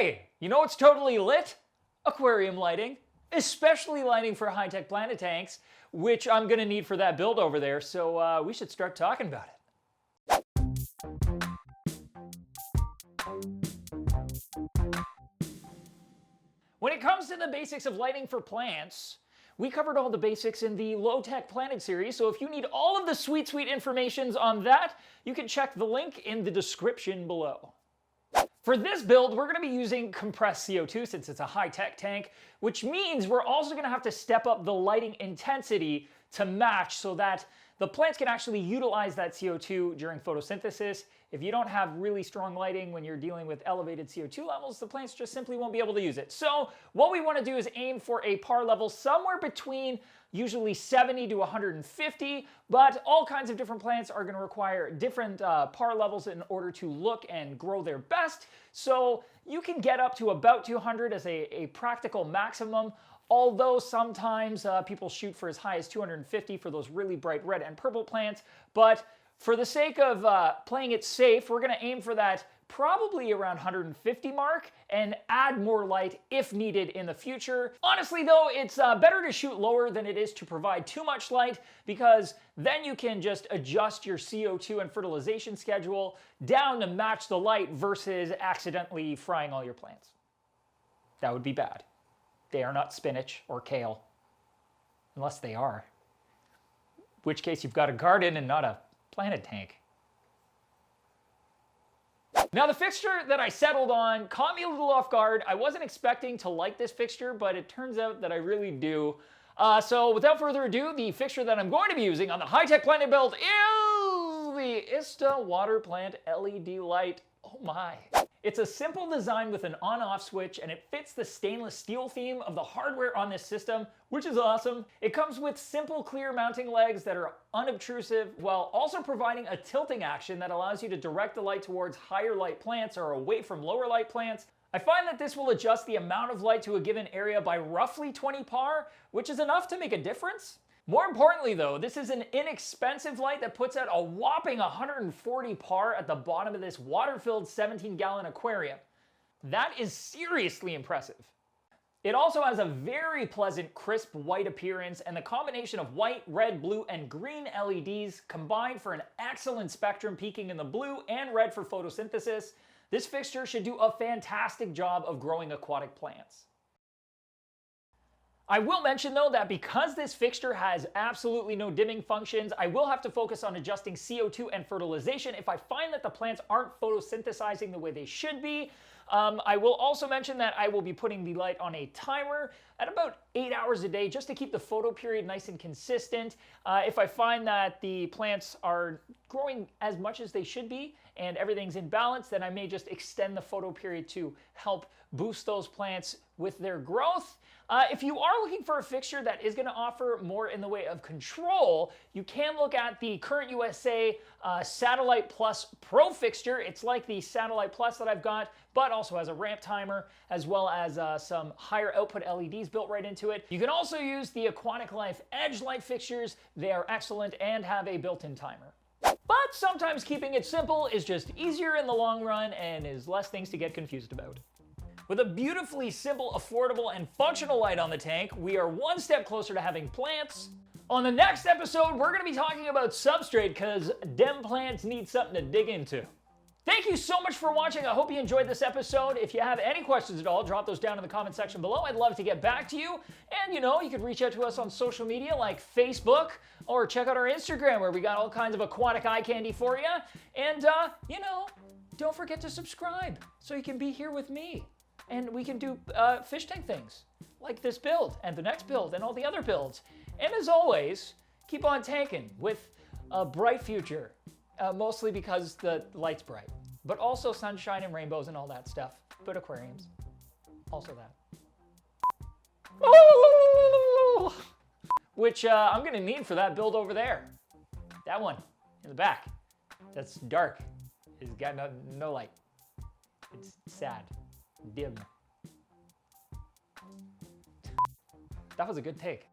Hey, you know what's totally lit? Aquarium lighting, especially lighting for high-tech planet tanks, which I'm gonna need for that build over there, so we should start talking about it. When it comes to the basics of lighting for plants, we covered all the basics in the low-tech planet series, so if you need all of the sweet informations on that, you can check the link in the description below. For this build, we're going to be using compressed CO2 since it's a high-tech tank, which means we're also going to have to step up the lighting intensity to match so that the plants can actually utilize that CO2 during photosynthesis. If you don't have really strong lighting when you're dealing with elevated CO2 levels, the plants just simply won't be able to use it. So what we want to do is aim for a par level somewhere between usually 70 to 150, but all kinds of different plants are going to require different par levels in order to look and grow their best. So you can get up to about 200 as a practical maximum, although sometimes people shoot for as high as 250 for those really bright red and purple plants. But for the sake of playing it safe, we're going to aim for that probably around 150 mark and add more light if needed in the future. Honestly though, it's better to shoot lower than it is to provide too much light, because then you can just adjust your CO2 and fertilization schedule down to match the light versus accidentally frying all your plants. That would be bad. They are not spinach or kale, unless they are. In which case you've got a garden and not a planet tank. Now the fixture that I settled on caught me a little off guard. I wasn't expecting to like this fixture, but it turns out that I really do. So without further ado, the fixture that I'm going to be using on the high-tech planet build is the ISTA water plant LED light. Oh my. It's a simple design with an on-off switch, and it fits the stainless steel theme of the hardware on this system, which is awesome. It comes with simple clear mounting legs that are unobtrusive, while also providing a tilting action that allows you to direct the light towards higher light plants or away from lower light plants. I find that this will adjust the amount of light to a given area by roughly 20 par, which is enough to make a difference. More importantly though, this is an inexpensive light that puts out a whopping 140 par at the bottom of this water-filled 17-gallon aquarium. That is seriously impressive. It also has a very pleasant crisp white appearance, and the combination of white, red, blue, and green LEDs combine for an excellent spectrum peaking in the blue and red for photosynthesis. This fixture should do a fantastic job of growing aquatic plants. I will mention though that because this fixture has absolutely no dimming functions, I will have to focus on adjusting CO2 and fertilization if I find that the plants aren't photosynthesizing the way they should be. I will also mention that I will be putting the light on a timer at about 8 hours a day just to keep the photo period nice and consistent. If I find that the plants are growing as much as they should be and everything's in balance, then I may just extend the photo period to help boost those plants with their growth. If you are looking for a fixture that is going to offer more in the way of control, you can look at the Current USA Satellite Plus Pro fixture. It's like the Satellite Plus that I've got, but also has a ramp timer, as well as some higher output LEDs built right into it. You can also use the Aquatic Life Edge light fixtures. They are excellent and have a built-in timer. But sometimes keeping it simple is just easier in the long run and is less things to get confused about. With a beautifully simple, affordable, and functional light on the tank, we are one step closer to having plants. On the next episode, we're going to be talking about substrate, because dem plants need something to dig into. Thank you so much for watching. I hope you enjoyed this episode. If you have any questions at all, drop those down in the comment section below. I'd love to get back to you. And you could reach out to us on social media like Facebook, or check out our Instagram where we got all kinds of aquatic eye candy for you. And, don't forget to subscribe so you can be here with me. And we can do fish tank things, like this build, and the next build, and all the other builds. And as always, keep on tanking with a bright future, mostly because the light's bright, but also sunshine and rainbows and all that stuff, but aquariums, also that. Which I'm going to need for that build over there. That one, in the back, that's dark. It's got no light. It's sad. Dim. That was a good take.